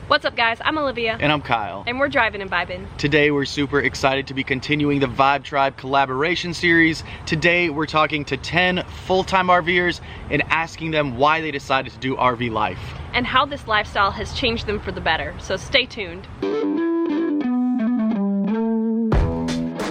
What's up guys, I'm Olivia. And I'm Kyle. And we're driving and vibing. Today we're super excited to be continuing the Vibe Tribe collaboration series. Today we're talking to 10 full-time RVers and asking them why they decided to do RV life. And how this lifestyle has changed them for the better, so stay tuned.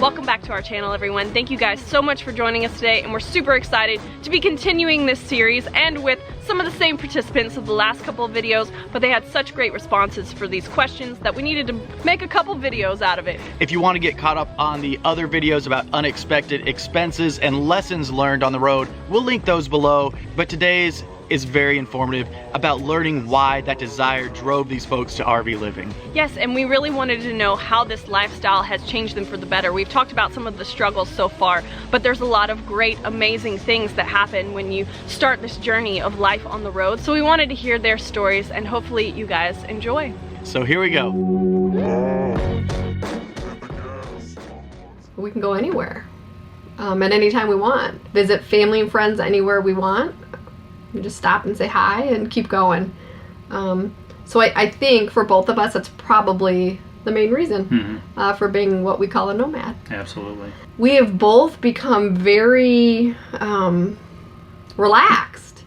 Welcome back to our channel, everyone. Thank you guys so much for joining us today, and we're super excited to be continuing this series and with some of the same participants of the last couple of videos, but they had such great responses for these questions that we needed to make a couple videos out of it. If you want to get caught up on the other videos about unexpected expenses and lessons learned on the road, we'll link those below, but today's is very informative about learning why that desire drove these folks to RV living. Yes, and we really wanted to know how this lifestyle has changed them for the better. We've talked about some of the struggles so far, but there's a lot of great, amazing things that happen when you start this journey of life on the road. So we wanted to hear their stories, and hopefully you guys enjoy. So here we go. We can go anywhere, at any time we want. Visit family and friends anywhere we want. You just stop and say hi and keep going. So I think for both of us, that's probably the main reason for being what we call a nomad. Absolutely. We have both become very relaxed.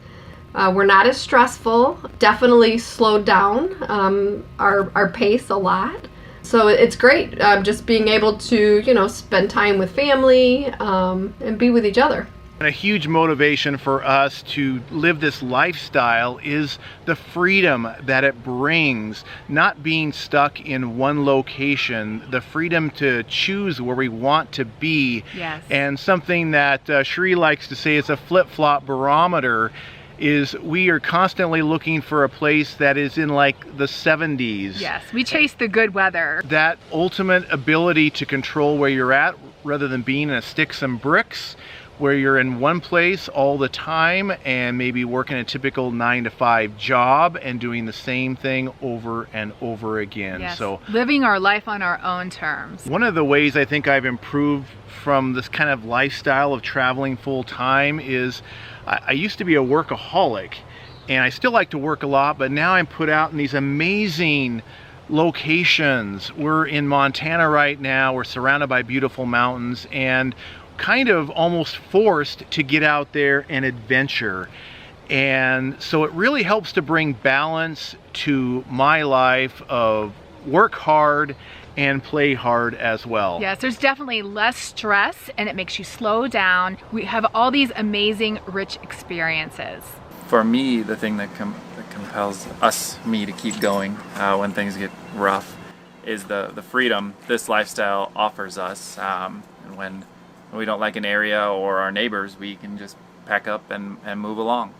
We're not as stressful, definitely slowed down our pace a lot. So it's great just being able to, you know, spend time with family and be with each other. And a huge motivation for us to live this lifestyle is the freedom that it brings, not being stuck in one location, the freedom to choose where we want to be. Yes. And something that Sheree likes to say is a flip-flop barometer is we are constantly looking for a place that is in like the 70s. Yes, we chase the good weather. That ultimate ability to control where you're at rather than being in a sticks and bricks, where you're in one place all the time and maybe working a typical 9-to-5 job and doing the same thing over and over again. Yes. So living our life on our own terms. one of the ways I think I've improved from this kind of lifestyle of traveling full time is I used to be a workaholic, and I still like to work a lot, but now I'm put out in these amazing locations. We're in Montana right now. We're surrounded by beautiful mountains and kind of almost forced to get out there and adventure. And so it really helps to bring balance to my life of work hard and play hard as well. Yes, there's definitely less stress and it makes you slow down. We have all these amazing, rich experiences. For me, the thing that compels me to keep going when things get rough is the freedom this lifestyle offers us. And when we don't like an area or our neighbors, we can just pack up and move along.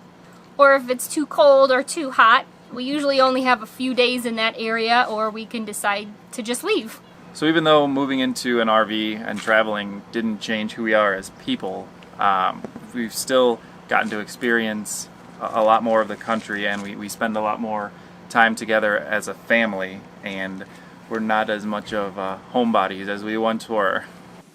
Or if it's too cold or too hot, we usually only have a few days in that area, or we can decide to just leave. So even though moving into an RV and traveling didn't change who we are as people, we've still gotten to experience a lot more of the country, and we spend a lot more time together as a family, and we're not as much of homebodies as we once were.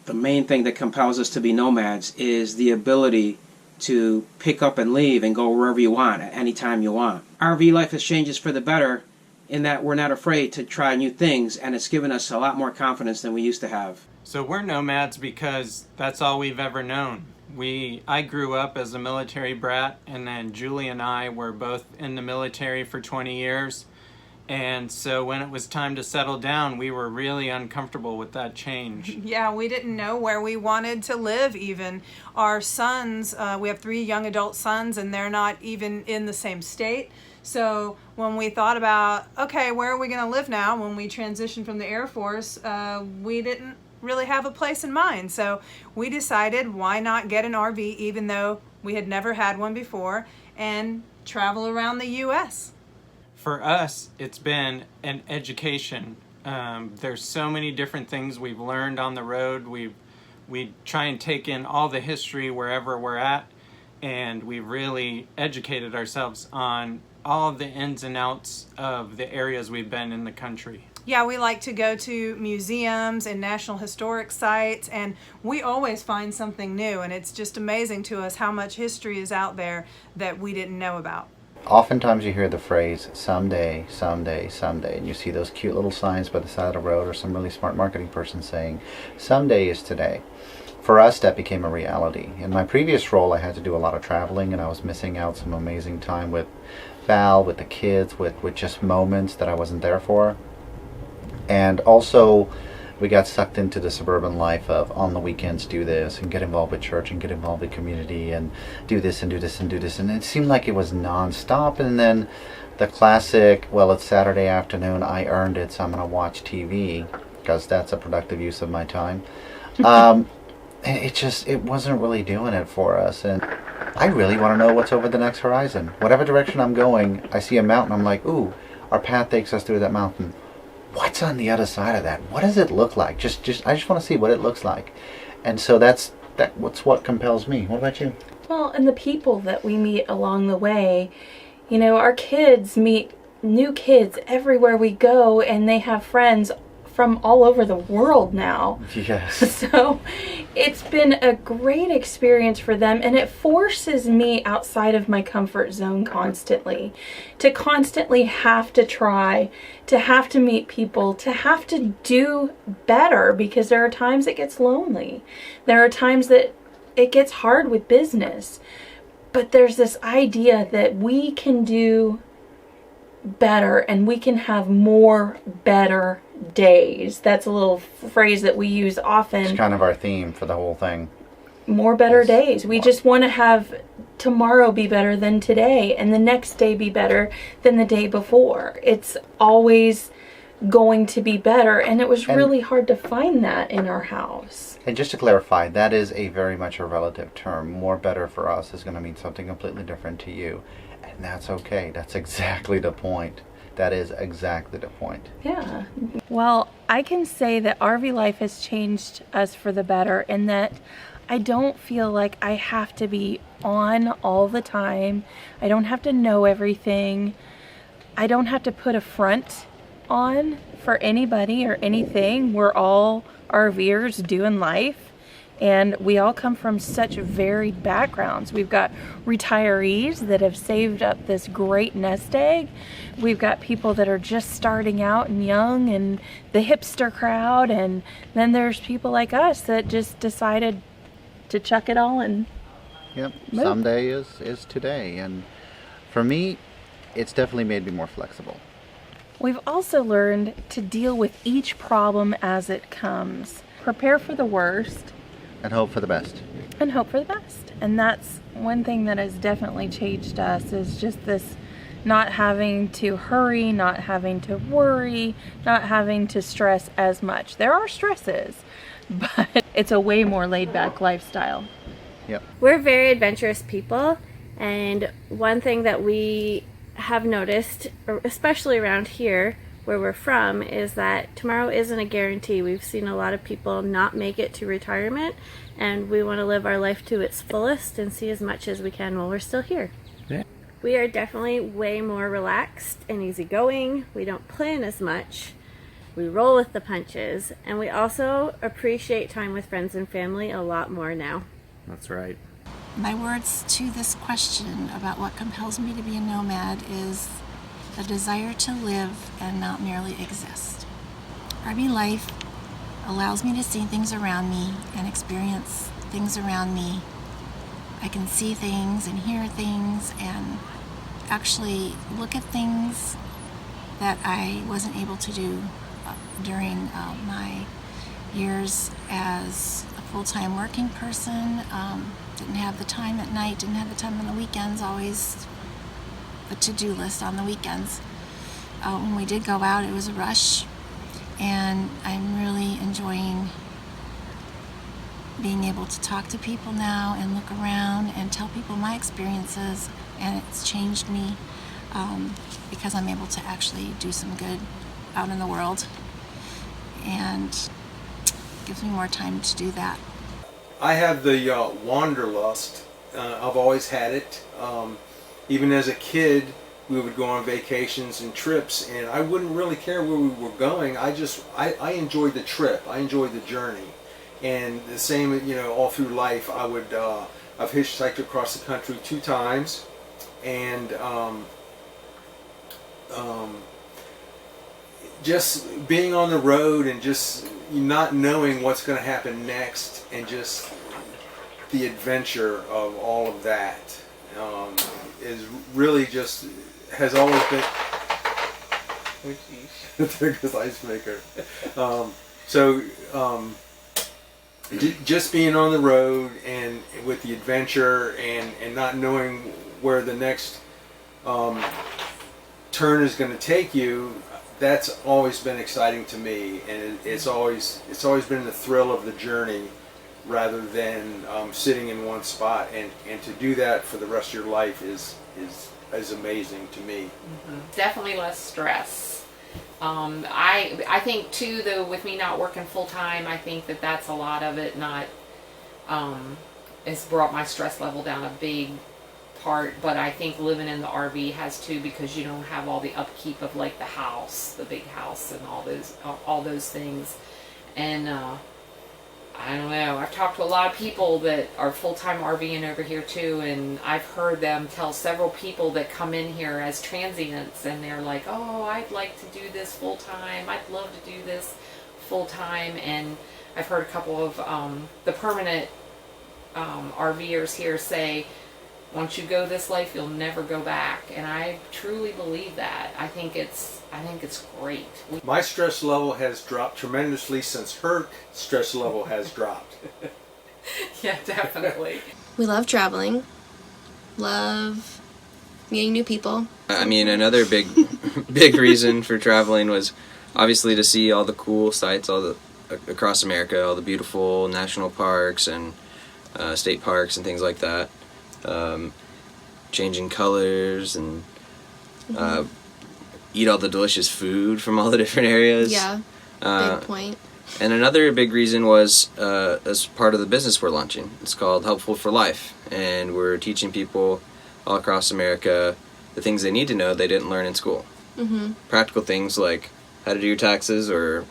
The main thing that compels us to be nomads is the ability to pick up and leave and go wherever you want at any time you want. RV life has changed us for the better in that we're not afraid to try new things, and it's given us a lot more confidence than we used to have. So we're nomads because that's all we've ever known. I grew up as a military brat, and then Julie and I were both in the military for 20 years. And so when it was time to settle down, we were really uncomfortable with that change. Yeah, we didn't know where we wanted to live even. Our sons, we have 3 young adult sons, and they're not even in the same state. So when we thought about, okay, where are we going to live now? When we transitioned from the Air Force, we didn't really have a place in mind. So we decided, why not get an RV, even though we had never had one before, and travel around the U.S. For us, it's been an education. There's so many different things we've learned on the road. We try and take in all the history wherever we're at, and we really educated ourselves on all of the ins and outs of the areas we've been in the country. Yeah, we like to go to museums and national historic sites, and we always find something new, and it's just amazing to us how much history is out there that we didn't know about. oftentimes you hear the phrase someday, someday, someday, and you see those cute little signs by the side of the road, or some really smart marketing person saying someday is today. For us, that became a reality. In my previous role, I had to do a lot of traveling, and I was missing out some amazing time with Val, with the kids, with just moments that I wasn't there for. And also, we got sucked into the suburban life of on the weekends do this and get involved with church and get involved with community and do this and do this and do this. And it seemed like it was non-stop. And then the classic, well, it's Saturday afternoon, I earned it, so I'm going to watch TV because that's a productive use of my time. It wasn't really doing it for us. And I really want to know what's over the next horizon. Whatever direction I'm going, I see a mountain, I'm like, ooh, our path takes us through that mountain. What's on the other side of that? What does it look like? I just want to see what it looks like. And so that's what compels me. What about you? Well, and the people that we meet along the way. You know, our kids meet new kids everywhere we go, and they have friends from all over the world now. Yes. So it's been a great experience for them, and it forces me outside of my comfort zone constantly, to constantly have to try, to have to meet people, to have to do better, because there are times it gets lonely. There are times that it gets hard with business, but there's this idea that we can do better and we can have more better days. That's a little phrase that we use often. It's kind of our theme for the whole thing. More better days. We just want to have tomorrow be better than today, and the next day be better than the day before. It's always going to be better, and it was really hard to find that in our house. And just to clarify, that is a very much a relative term. More better for us is going to mean something completely different to you. And that's okay. That's exactly the point. That is exactly the point. Yeah. Well, I can say that RV life has changed us for the better, in that I don't feel like I have to be on all the time. I don't have to know everything. I don't have to put a front on for anybody or anything. We're all RVers doing life. And we all come from such varied backgrounds. We've got retirees that have saved up this great nest egg. We've got people that are just starting out and young, and the hipster crowd. And then there's people like us that just decided to chuck it all and Yep, move. someday is today. And for me, it's definitely made me more flexible. We've also learned to deal with each problem as it comes. Prepare for the worst. And hope for the best. And hope for the best. And that's one thing that has definitely changed us, is just this not having to hurry, not having to worry, not having to stress as much. There are stresses, but it's a way more laid back lifestyle. Yep. We're very adventurous people, and one thing that we have noticed, especially around here where we're from, is that tomorrow isn't a guarantee. We've seen a lot of people not make it to retirement, and we want to live our life to its fullest and see as much as we can while we're still here. Yeah. We are definitely way more relaxed and easygoing. We don't plan as much. We roll with the punches, and we also appreciate time with friends and family a lot more now. That's right. My words to this question about what compels me to be a nomad is a desire to live and not merely exist. RV life allows me to see things around me and experience things around me. I can see things and hear things and actually look at things that I wasn't able to do during my years as a full-time working person. Didn't have the time at night, didn't have the time on the weekends, always the to-do list on the weekends. When we did go out, it was a rush, and I'm really enjoying being able to talk to people now and look around and tell people my experiences, and it's changed me because I'm able to actually do some good out in the world, and it gives me more time to do that. I have the wanderlust. I've always had it. Even as a kid, we would go on vacations and trips, and I wouldn't really care where we were going. I enjoyed the trip. I enjoyed the journey. And the same, all through life, I've hitchhiked across the country 2 times, and just being on the road and just not knowing what's going to happen next, and just the adventure of all of that is really just has always been. There goes ice maker. Just being on the road and with the adventure and not knowing where the next turn is going to take you, that's always been exciting to me, and it's always been the thrill of the journey rather than sitting in one spot, and to do that for the rest of your life is amazing to me. Definitely less stress. I think too, though, with me not working full time, I think that's a lot of it. It's brought my stress level down a big part, but I think living in the RV has too, because you don't have all the upkeep of like the house, the big house, and all those things. And I don't know, I've talked to a lot of people that are full-time RVing over here too, and I've heard them tell several people that come in here as transients, and they're like, oh, I'd like to do this full-time, I'd love to do this full-time. And I've heard a couple of the permanent RVers here say, once you go this life, you'll never go back. And I truly believe that. I think it's great. My stress level has dropped tremendously since her stress level has dropped. Yeah, definitely. We love traveling, love meeting new people. I mean, another big reason for traveling was obviously to see all the cool sites across America, all the beautiful national parks and state parks and things like that. Changing colors and eat all the delicious food from all the different areas. Yeah, big point. And another big reason was as part of the business we're launching. It's called Helpful for Life, and we're teaching people all across America the things they need to know they didn't learn in school. Practical things like how to do your taxes, or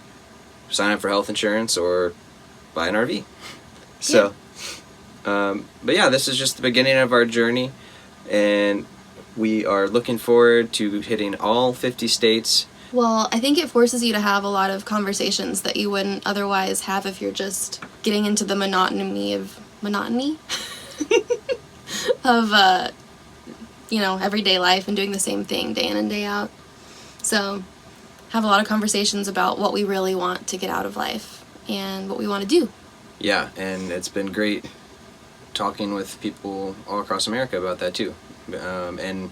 sign up for health insurance, or buy an RV. So, but yeah, this is just the beginning of our journey, and we are looking forward to hitting all 50 states. Well, I think it forces you to have a lot of conversations that you wouldn't otherwise have if you're just getting into the monotony of everyday life and doing the same thing day in and day out. So have a lot of conversations about what we really want to get out of life and what we want to do. Yeah, and it's been great talking with people all across America about that too. And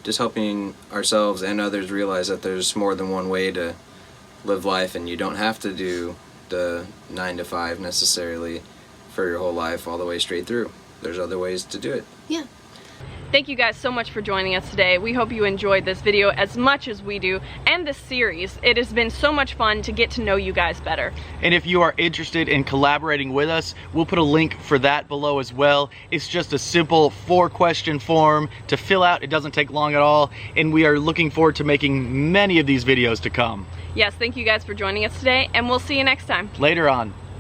just helping ourselves and others realize that there's more than one way to live life, and you don't have to do the 9 to 5 necessarily for your whole life all the way straight through. There's other ways to do it. Yeah. Thank you guys so much for joining us today. We hope you enjoyed this video as much as we do, and this series. It has been so much fun to get to know you guys better. And if you are interested in collaborating with us, we'll put a link for that below as well. It's just a simple 4-question form to fill out. It doesn't take long at all, and we are looking forward to making many of these videos to come. Yes, thank you guys for joining us today, and we'll see you next time. Later on.